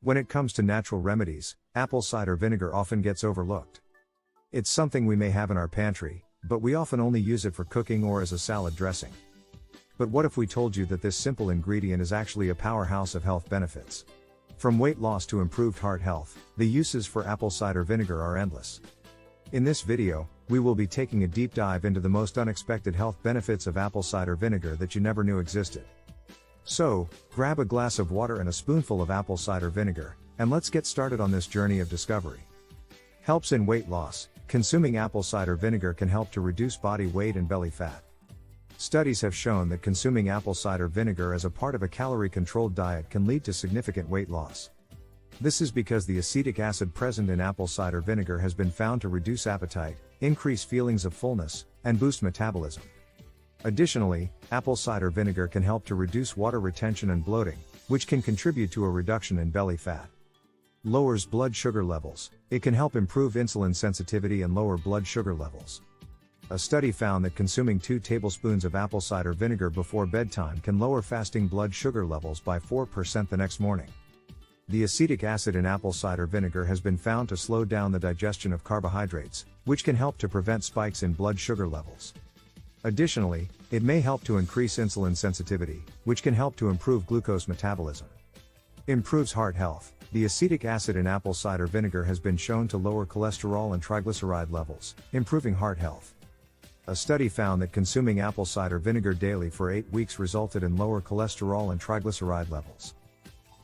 When it comes to natural remedies, apple cider vinegar often gets overlooked. It's something we may have in our pantry, but we often only use it for cooking or as a salad dressing. But what if we told you that this simple ingredient is actually a powerhouse of health benefits? From weight loss to improved heart health, the uses for apple cider vinegar are endless. In this video, we will be taking a deep dive into the most unexpected health benefits of apple cider vinegar that you never knew existed. So, grab a glass of water and a spoonful of apple cider vinegar, and let's get started on this journey of discovery. Helps in weight loss. Consuming apple cider vinegar can help to reduce body weight and belly fat. Studies have shown that consuming apple cider vinegar as a part of a calorie-controlled diet can lead to significant weight loss. This is because the acetic acid present in apple cider vinegar has been found to reduce appetite, increase feelings of fullness, and boost metabolism. Additionally, apple cider vinegar can help to reduce water retention and bloating, which can contribute to a reduction in belly fat. Lowers blood sugar levels. It can help improve insulin sensitivity and lower blood sugar levels. A study found that consuming 2 tablespoons of apple cider vinegar before bedtime can lower fasting blood sugar levels by 4% the next morning. The acetic acid in apple cider vinegar has been found to slow down the digestion of carbohydrates, which can help to prevent spikes in blood sugar levels. Additionally, it may help to increase insulin sensitivity, which can help to improve glucose metabolism. Improves heart health. The acetic acid in apple cider vinegar has been shown to lower cholesterol and triglyceride levels, improving heart health. A study found that consuming apple cider vinegar daily for 8 weeks resulted in lower cholesterol and triglyceride levels.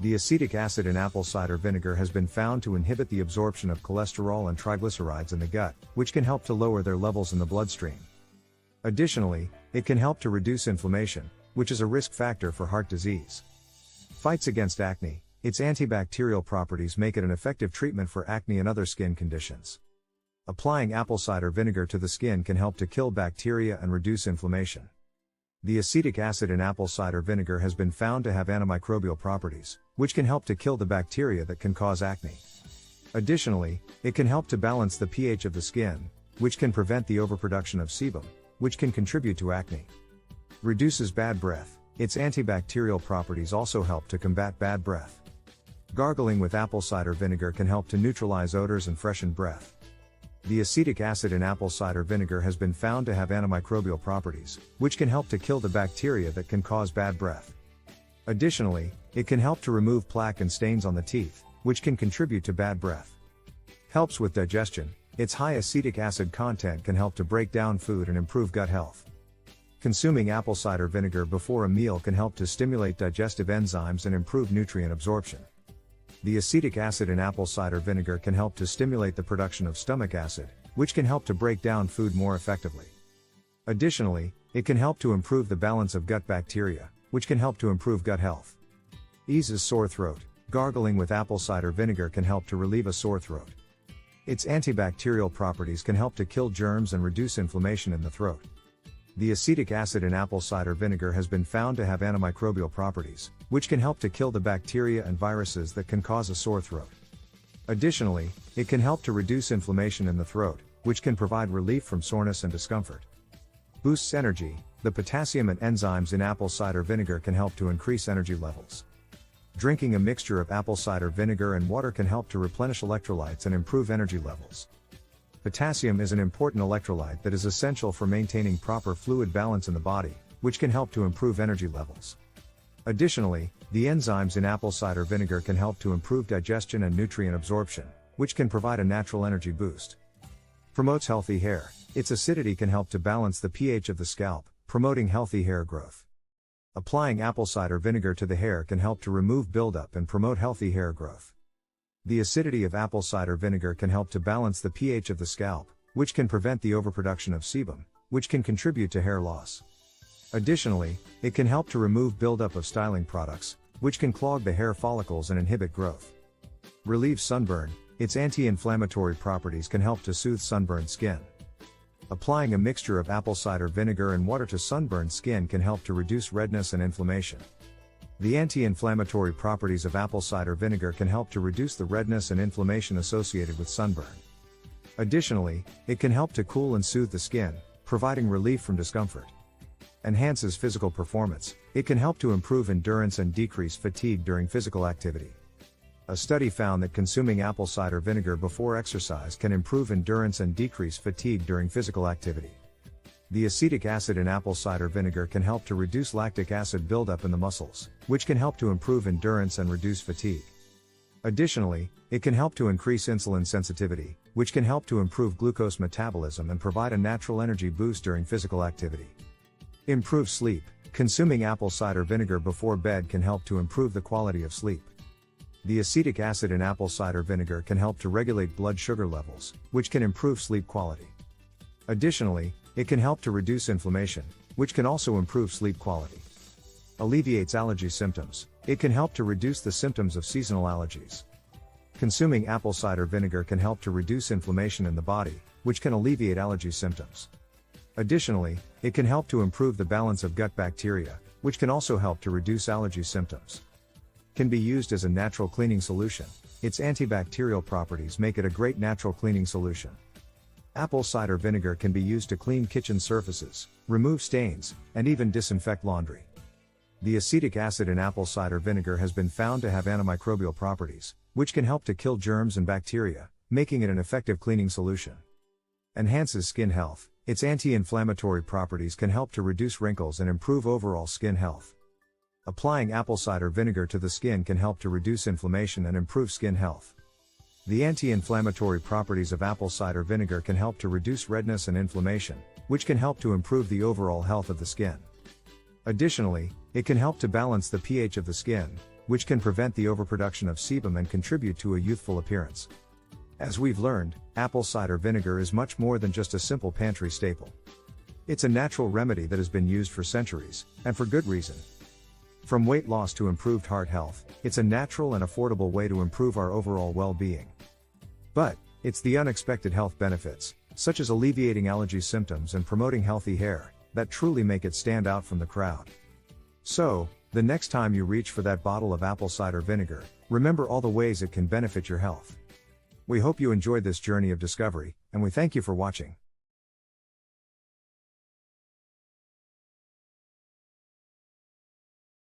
The acetic acid in apple cider vinegar has been found to inhibit the absorption of cholesterol and triglycerides in the gut, which can help to lower their levels in the bloodstream. Additionally, it can help to reduce inflammation, which is a risk factor for heart disease. Fights against acne. Its antibacterial properties make it an effective treatment for acne and other skin conditions. Applying apple cider vinegar to the skin can help to kill bacteria and reduce inflammation. The acetic acid in apple cider vinegar has been found to have antimicrobial properties, which can help to kill the bacteria that can cause acne. Additionally, it can help to balance the pH of the skin, which can prevent the overproduction of sebum, which can contribute to acne. Reduces bad breath. Its antibacterial properties also help to combat bad breath. Gargling with apple cider vinegar can help to neutralize odors and freshen breath. The acetic acid in apple cider vinegar has been found to have antimicrobial properties, which can help to kill the bacteria that can cause bad breath. Additionally, it can help to remove plaque and stains on the teeth, which can contribute to bad breath. Helps with digestion. Its high acetic acid content can help to break down food and improve gut health. Consuming apple cider vinegar before a meal can help to stimulate digestive enzymes and improve nutrient absorption. The acetic acid in apple cider vinegar can help to stimulate the production of stomach acid, which can help to break down food more effectively. Additionally, it can help to improve the balance of gut bacteria, which can help to improve gut health. Eases sore throat. Gargling with apple cider vinegar can help to relieve a sore throat. Its antibacterial properties can help to kill germs and reduce inflammation in the throat. The acetic acid in apple cider vinegar has been found to have antimicrobial properties, which can help to kill the bacteria and viruses that can cause a sore throat. Additionally, it can help to reduce inflammation in the throat, which can provide relief from soreness and discomfort. Boosts energy. The potassium and enzymes in apple cider vinegar can help to increase energy levels. Drinking a mixture of apple cider vinegar and water can help to replenish electrolytes and improve energy levels. Potassium is an important electrolyte that is essential for maintaining proper fluid balance in the body, which can help to improve energy levels. Additionally, the enzymes in apple cider vinegar can help to improve digestion and nutrient absorption, which can provide a natural energy boost. Promotes healthy hair. Its acidity can help to balance the pH of the scalp, promoting healthy hair growth. Applying apple cider vinegar to the hair can help to remove buildup and promote healthy hair growth. The acidity of apple cider vinegar can help to balance the pH of the scalp, which can prevent the overproduction of sebum, which can contribute to hair loss. Additionally, it can help to remove buildup of styling products, which can clog the hair follicles and inhibit growth. Relieves sunburn. Its anti-inflammatory properties can help to soothe sunburned skin. Applying a mixture of apple cider vinegar and water to sunburned skin can help to reduce redness and inflammation. The anti-inflammatory properties of apple cider vinegar can help to reduce the redness and inflammation associated with sunburn. Additionally, it can help to cool and soothe the skin, providing relief from discomfort. Enhances physical performance. It can help to improve endurance and decrease fatigue during physical activity. A study found that consuming apple cider vinegar before exercise can improve endurance and decrease fatigue during physical activity. The acetic acid in apple cider vinegar can help to reduce lactic acid buildup in the muscles, which can help to improve endurance and reduce fatigue. Additionally, it can help to increase insulin sensitivity, which can help to improve glucose metabolism and provide a natural energy boost during physical activity. Improve sleep. Consuming apple cider vinegar before bed can help to improve the quality of sleep. The acetic acid in apple cider vinegar can help to regulate blood sugar levels, which can improve sleep quality. Additionally, it can help to reduce inflammation, which can also improve sleep quality. Alleviates allergy symptoms. It can help to reduce the symptoms of seasonal allergies. Consuming apple cider vinegar can help to reduce inflammation in the body, which can alleviate allergy symptoms. Additionally, it can help to improve the balance of gut bacteria, which can also help to reduce allergy symptoms. Can be used as a natural cleaning solution. Its antibacterial properties make it a great natural cleaning solution. Apple cider vinegar can be used to clean kitchen surfaces, remove stains, and even disinfect laundry. The acetic acid in apple cider vinegar has been found to have antimicrobial properties, which can help to kill germs and bacteria, making it an effective cleaning solution. Enhances skin health. Its anti-inflammatory properties can help to reduce wrinkles and improve overall skin health. Applying apple cider vinegar to the skin can help to reduce inflammation and improve skin health. The anti-inflammatory properties of apple cider vinegar can help to reduce redness and inflammation, which can help to improve the overall health of the skin. Additionally, it can help to balance the pH of the skin, which can prevent the overproduction of sebum and contribute to a youthful appearance. As we've learned, apple cider vinegar is much more than just a simple pantry staple. It's a natural remedy that has been used for centuries, and for good reason. From weight loss to improved heart health, it's a natural and affordable way to improve our overall well-being. But, it's the unexpected health benefits, such as alleviating allergy symptoms and promoting healthy hair, that truly make it stand out from the crowd. So, the next time you reach for that bottle of apple cider vinegar, remember all the ways it can benefit your health. We hope you enjoyed this journey of discovery, and we thank you for watching.